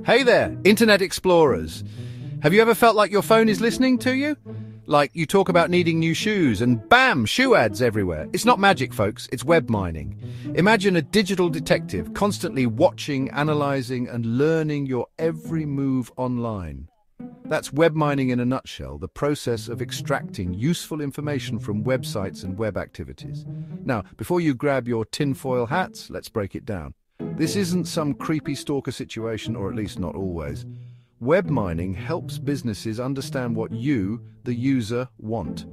Hey there, Internet Explorers. Have you ever felt like your phone is listening to you? Like you talk about needing new shoes and bam, shoe ads everywhere. It's not magic, folks, it's web mining. Imagine a digital detective constantly watching, analyzing and learning your every move online. That's web mining in a nutshell, the process of extracting useful information from websites and web activities. Now, before you grab your tinfoil hats, let's break it down. This isn't some creepy stalker situation, or at least not always. Web mining helps businesses understand what you, the user, want.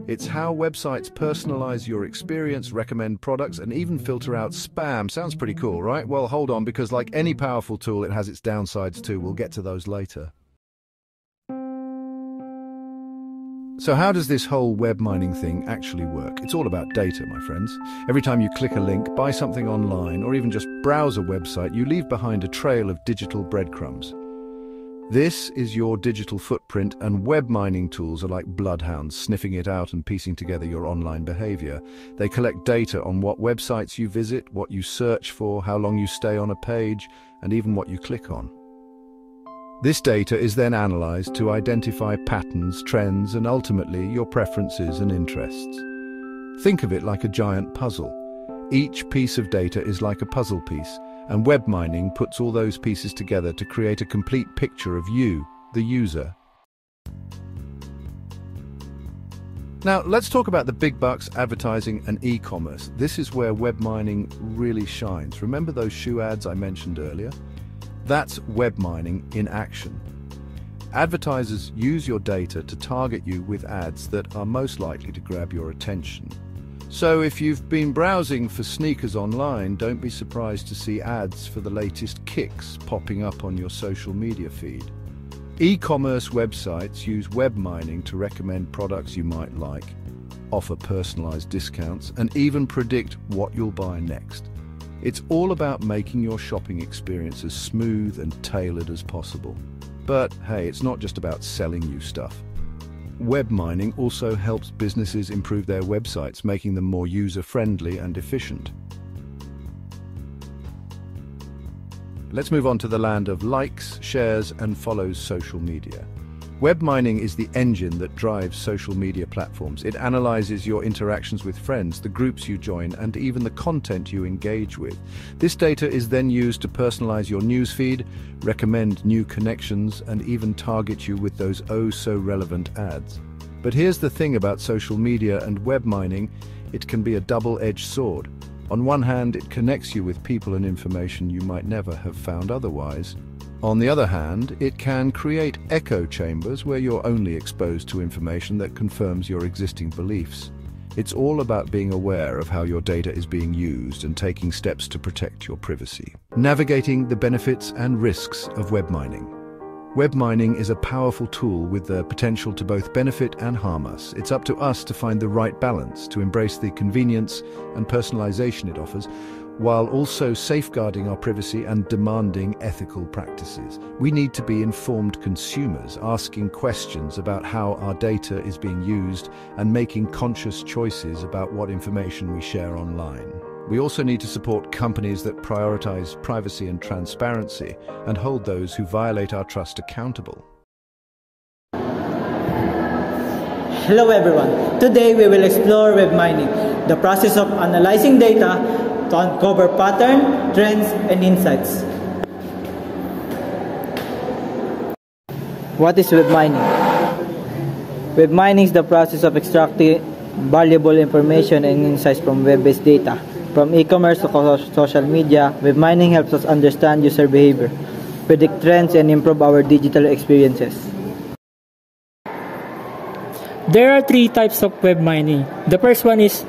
It's how websites personalize your experience, recommend products, and even filter out spam. Sounds pretty cool, right? Well, hold on, because like any powerful tool, it has its downsides too. We'll get to those later. So how does this whole web mining thing actually work? It's all about data, my friends. Every time you click a link, buy something online, or even just browse a website, you leave behind a trail of digital breadcrumbs. This is your digital footprint, and web mining tools are like bloodhounds, sniffing it out and piecing together your online behavior. They collect data on what websites you visit, what you search for, how long you stay on a page, and even what you click on. This data is then analyzed to identify patterns, trends, and ultimately your preferences and interests. Think of it like a giant puzzle. Each piece of data is like a puzzle piece, and web mining puts all those pieces together to create a complete picture of you, the user. Now, let's talk about the big bucks, advertising and e-commerce. This is where web mining really shines. Remember those shoe ads I mentioned earlier? That's web mining in action. Advertisers use your data to target you with ads that are most likely to grab your attention. So if you've been browsing for sneakers online, don't be surprised to see ads for the latest kicks popping up on your social media feed. E-commerce websites use web mining to recommend products you might like, offer personalized discounts, and even predict what you'll buy next. It's all about making your shopping experience as smooth and tailored as possible. But hey, it's not just about selling you stuff. Web mining also helps businesses improve their websites, making them more user-friendly and efficient. Let's move on to the land of likes, shares, and follows social media. Web mining is the engine that drives social media platforms. It analyzes your interactions with friends, the groups you join, and even the content you engage with. This data is then used to personalize your newsfeed, recommend new connections, and even target you with those oh-so-relevant ads. But here's the thing about social media and web mining: it can be a double-edged sword. On one hand, it connects you with people and information you might never have found otherwise. On the other hand, it can create echo chambers where you're only exposed to information that confirms your existing beliefs. It's all about being aware of how your data is being used and taking steps to protect your privacy. Navigating the benefits and risks of web mining. Web mining is a powerful tool with the potential to both benefit and harm us. It's up to us to find the right balance, to embrace the convenience and personalization it offers, while also safeguarding our privacy and demanding ethical practices. We need to be informed consumers, asking questions about how our data is being used and making conscious choices about what information we share online. We also need to support companies that prioritize privacy and transparency and hold those who violate our trust accountable. Hello everyone. Today we will explore web mining, the process of analyzing data to uncover patterns, trends, and insights. What is web mining? Web mining is the process of extracting valuable information and insights from web-based data. From e-commerce to social media, web mining helps us understand user behavior, predict trends, and improve our digital experiences. There are three types of web mining. The first one is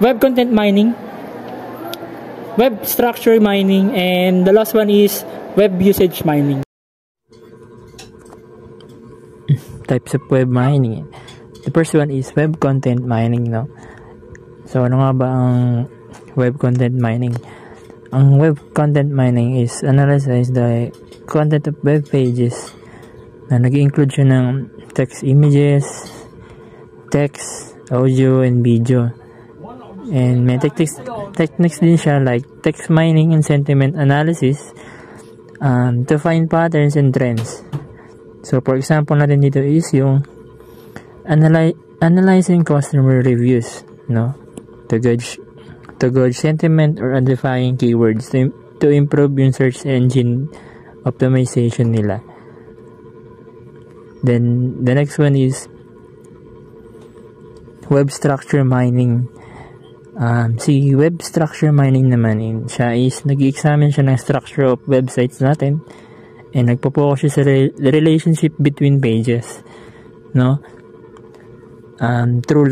web content mining, web structure mining, and the last one is web usage mining. Types of web mining. The first one is web content mining, no? So ano nga ba ang web content mining? Ang web content mining is analyze the content of web pages na nag-include siya ng text, images, text, audio, and video. And may techniques din siya like text mining and sentiment analysis to find patterns and trends. So, for example natin dito is yung analyzing customer reviews, no? To gauge sentiment or identifying keywords to improve yung search engine optimization nila. Then, the next one is web structure mining. Si web structure mining naman, siya is nag-examine siya ng structure of websites natin and nagpo-focus siya sa relationship between pages, no? Through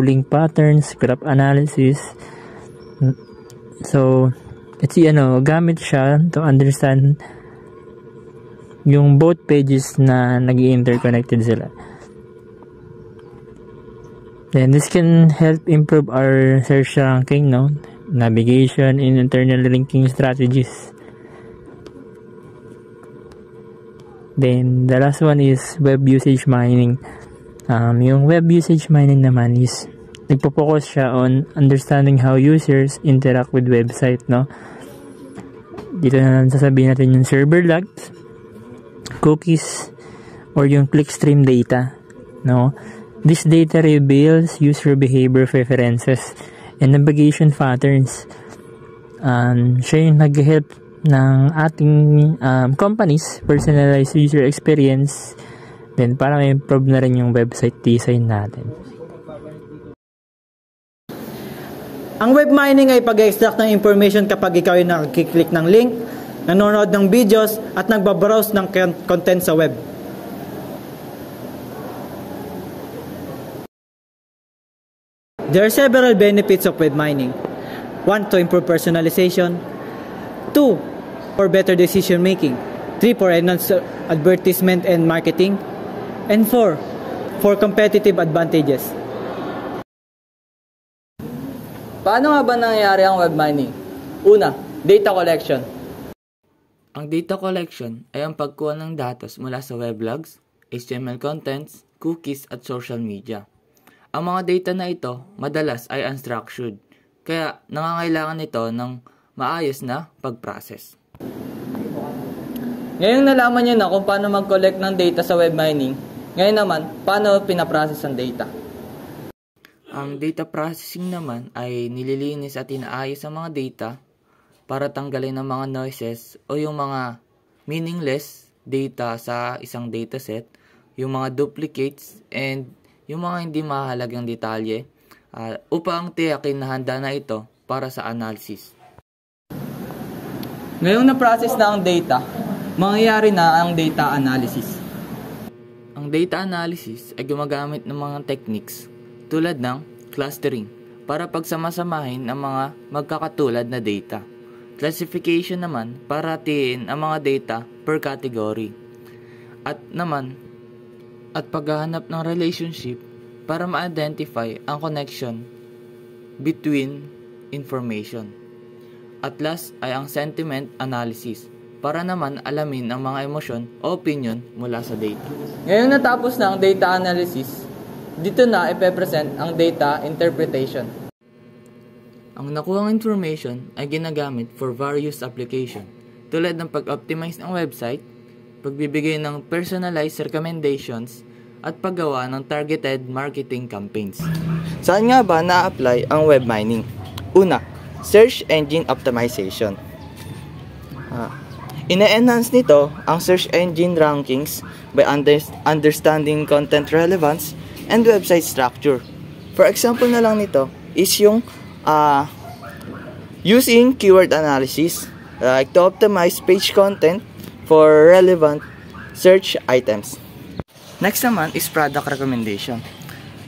link patterns, graph analysis. So, gamit siya to understand yung both pages na nag-interconnected sila. Then this can help improve our search ranking, no? Navigation and internal linking strategies. Then the last one is web usage mining. Yung web usage mining naman is nagpo-focus siya on understanding how users interact with website, no? Dito na lang sasabihin natin yung server logs, cookies, or yung clickstream data, no? This data reveals user behavior preferences and navigation patterns. Siya yung nag-help ng ating companies personalize user experience, then para ma-improve na rin yung website design natin. Ang web mining ay pag-extract ng information kapag ikaw ay nakiklik ng link, nanonood ng videos, at nagbabrowse ng content sa web. There are several benefits of web mining. 1. To improve personalization. 2. For better decision making. 3. For enhanced advertisement and marketing. And 4. For competitive advantages. Paano nga ba nangyayari ang web mining? Una, data collection. Ang data collection ay ang pagkuha ng datos mula sa weblogs, HTML contents, cookies at social media. Ang mga data na ito madalas ay unstructured, kaya nangangailangan ito ng maayos na pag-process. Ngayong nalaman niyo na kung paano mag-collect ng data sa web mining, ngayon naman, paano pinaprocess ang data? Ang data processing naman ay nililinis at inaayos ang mga data para tanggalin ang mga noises o yung mga meaningless data sa isang dataset, yung mga duplicates and yung mga hindi mahalagang detalye upang tiyakin na handa na ito para sa analysis. Ngayong na-process na ang data, mangyayari na ang data analysis. Ang data analysis ay gumagamit ng mga techniques tulad ng clustering para pagsamasamahin ang mga magkakatulad na data. Classification naman para hatiin ang mga data per category. At paghahanap ng relationship para ma-identify ang connection between information. At last ay ang sentiment analysis para naman alamin ang mga emosyon o opinion mula sa data. Ngayon natapos na ang data analysis, dito na ipepresent ang data interpretation. Ang nakuhang information ay ginagamit for various application tulad ng pag-optimize ng website, pagbibigay ng personalized recommendations, at paggawa ng targeted marketing campaigns. Saan nga ba na-apply ang web mining? Una, search engine optimization. Ina-enhance nito ang search engine rankings by understanding content relevance and website structure. For example na lang nito is yung using keyword analysis like to optimize page content for relevant search items. Next naman is product recommendation.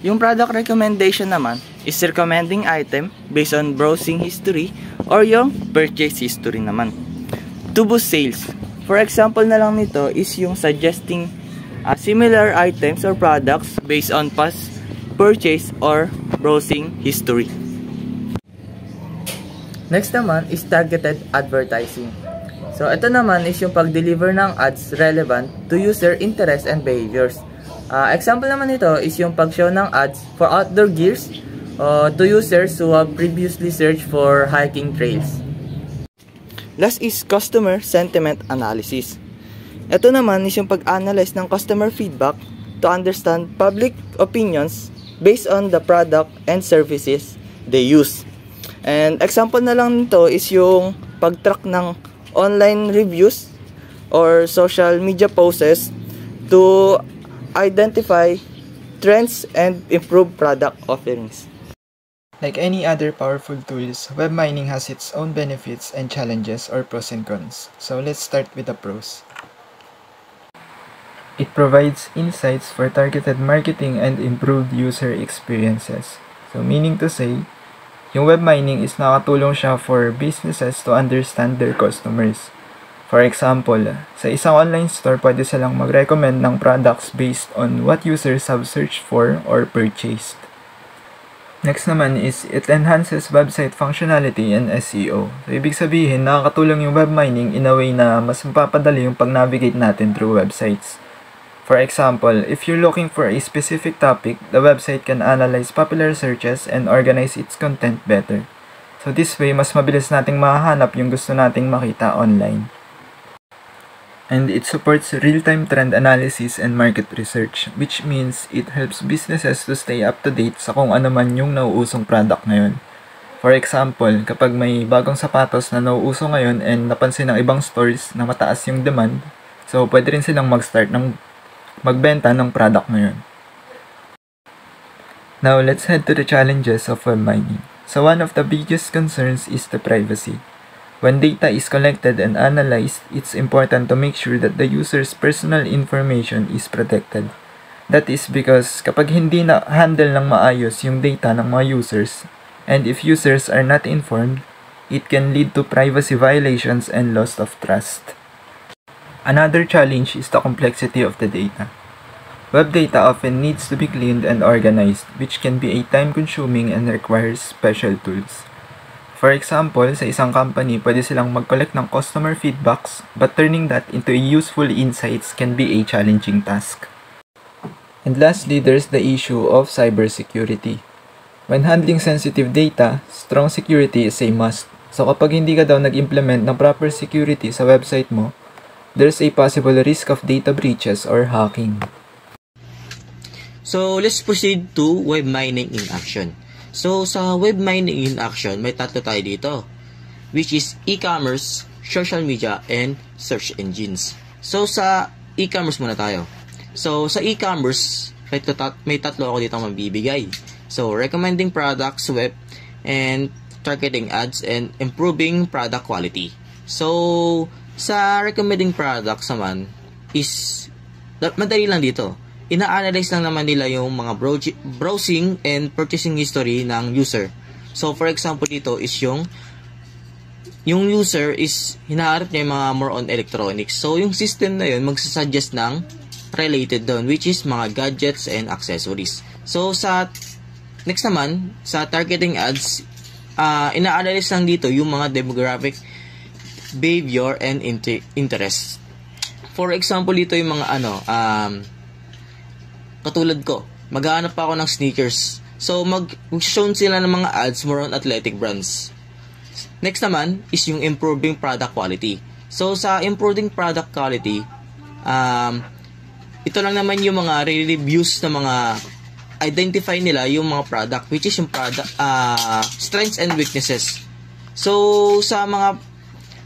Yung product recommendation naman is recommending item based on browsing history or yung purchase history naman. To boost sales. For example na lang nito is yung suggesting similar items or products based on past purchase or browsing history. Next naman is targeted advertising. So, ito naman is yung pag-deliver ng ads relevant to user interest and behaviors. Example naman nito is yung pag-show ng ads for outdoor gears to users who have previously searched for hiking trails. Last is customer sentiment analysis. Ito naman is yung pag-analyze ng customer feedback to understand public opinions based on the product and services they use. And example na lang nito is yung pag-track ng online reviews or social media posts to identify trends and improve product offerings. Like any other powerful tools, web mining has its own benefits and challenges or pros and cons. So let's start with the pros. It provides insights for targeted marketing and improved user experiences. So meaning to say, yung web mining is nakatulong siya for businesses to understand their customers. For example, sa isang online store, pwede silang mag-recommend ng products based on what users have searched for or purchased. Next naman is it enhances website functionality and SEO. So, ibig sabihin, nakakatulong yung web mining in a way na mas mapapadali yung pag-navigate natin through websites. For example, if you're looking for a specific topic, the website can analyze popular searches and organize its content better. So this way, mas mabilis nating mahahanap yung gusto nating makita online. And it supports real-time trend analysis and market research, which means it helps businesses to stay up to date sa kung ano man yung nauusong product ngayon. For example, kapag may bagong sapatos na nauuso ngayon and napansin ng ibang stores na mataas yung demand, so pwede rin silang magbenta ng product ngayon. Now, let's head to the challenges of web mining. So one of the biggest concerns is the privacy. When data is collected and analyzed, it's important to make sure that the user's personal information is protected. That is because kapag hindi na handle ng maayos yung data ng mga users, and if users are not informed, it can lead to privacy violations and loss of trust. Another challenge is the complexity of the data. Web data often needs to be cleaned and organized, which can be time-consuming and requires special tools. For example, sa isang company, pwede silang mag-collect ng customer feedbacks, but turning that into useful insights can be a challenging task. And lastly, there's the issue of cybersecurity. When handling sensitive data, strong security is a must. So kapag hindi ka daw nag-implement ng proper security sa website mo, there's a possible risk of data breaches or hacking. So, let's proceed to web mining in action. So, sa web mining in action, may tatlo tayo dito, which is e-commerce, social media, and search engines. So, sa e-commerce muna tayo. So, sa e-commerce, may tatlo ako dito mabibigay. So, recommending products, web, and targeting ads, and improving product quality. So, sa recommending products naman is madali lang dito. Ina-analyze lang naman nila yung mga browsing and purchasing history ng user. So for example dito is yung user is hinaharap niya yung mga more on electronics. So yung system na yun magsasuggest ng related doon, which is mga gadgets and accessories. So sa next naman sa targeting ads, ina-analyze lang dito yung mga demographic, behavior, and interest. For example, dito yung mga katulad ko, maghahanap pa ako ng sneakers. So, mag-show sila ng mga ads more on athletic brands. Next naman is yung improving product quality. So, sa improving product quality, ito lang naman yung mga reviews na mga identify nila yung mga product, which is yung product, strengths and weaknesses. So, sa mga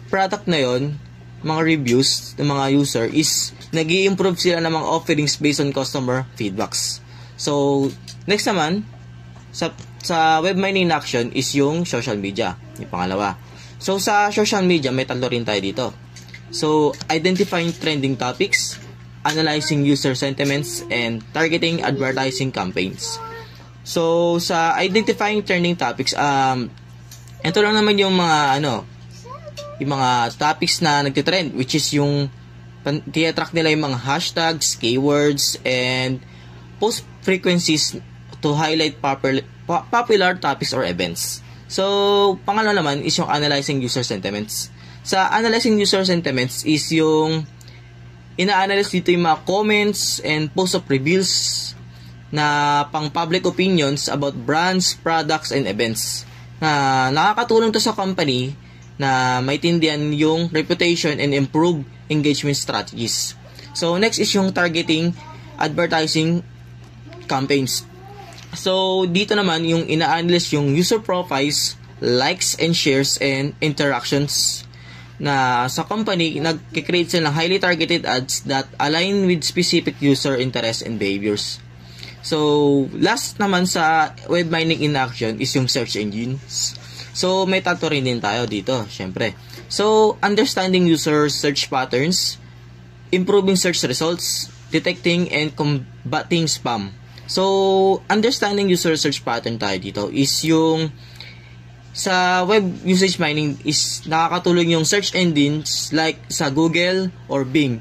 product na yon, mga reviews ng mga user is nag-i-improve sila ng mga offerings based on customer feedbacks. So, next naman, sa web mining action is yung social media, yung pangalawa. So, sa social media, may tatlo rin tayo dito. So, identifying trending topics, analyzing user sentiments, and targeting advertising campaigns. So, sa identifying trending topics, ito lang naman yung mga yung mga topics na nagtitrend, which is yung tia-track nila yung mga hashtags, keywords, and post frequencies to highlight popular topics or events. So, pangalawa naman is yung analyzing user sentiments. Sa analyzing user sentiments is yung ina-analyze dito yung mga comments and post of reviews na pang public opinions about brands, products, and events. Na nakakatulong to sa company na maintindihan yung reputation and improve engagement strategies. So, next is yung targeting advertising campaigns. So, dito naman yung ina-analyze yung user profiles, likes and shares, and interactions na sa company, nag-create sila ng highly targeted ads that align with specific user interests and behaviors. So, last naman sa web mining in action is yung search engines. So, may tato rin din tayo dito, syempre. So, understanding user search patterns, improving search results, detecting and combating spam. So, understanding user search pattern tayo dito is yung sa web usage mining is nakakatulong yung search engines like sa Google or Bing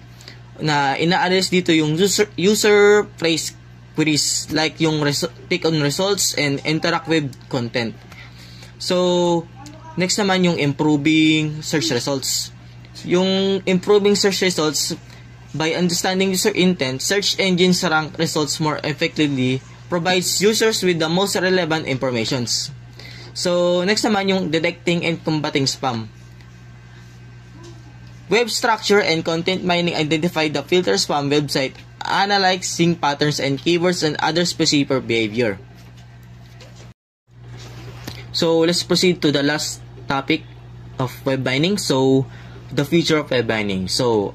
na ina-address dito yung user phrase queries like yung take on results and interact with content. So, next naman yung improving search results. Yung improving search results, by understanding user intent, search engines rank results more effectively, provides users with the most relevant informations. So, next naman yung detecting and combating spam. Web structure and content mining identify the filter spam website, analyzing patterns and keywords and other specific behavior. So, let's proceed to the last topic of web mining. So, the future of web mining. So,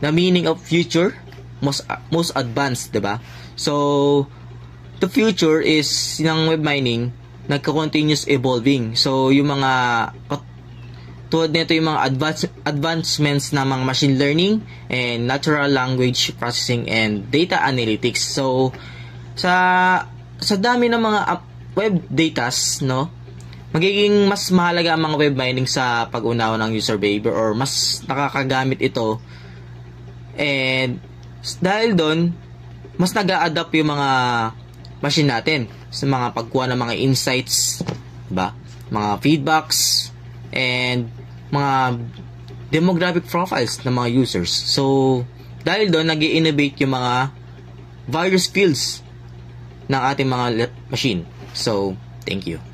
the meaning of future, most advanced, diba? So, the future is ng web mining, nagka-continuous evolving. So, yung mga tulad nito yung mga advancements na mga machine learning and natural language processing and data analytics. So, sa dami ng mga web datas, no, magiging mas mahalaga ang mga web mining sa pag-unawa ng user behavior or mas nakakagamit ito. And dahil doon, mas nag-a-adapt yung mga machine natin sa mga pagkuha ng mga insights, ba? Mga feedbacks and mga demographic profiles ng mga users. So, dahil doon, nag-i-innovate yung mga various fields ng ating mga machine. So, thank you.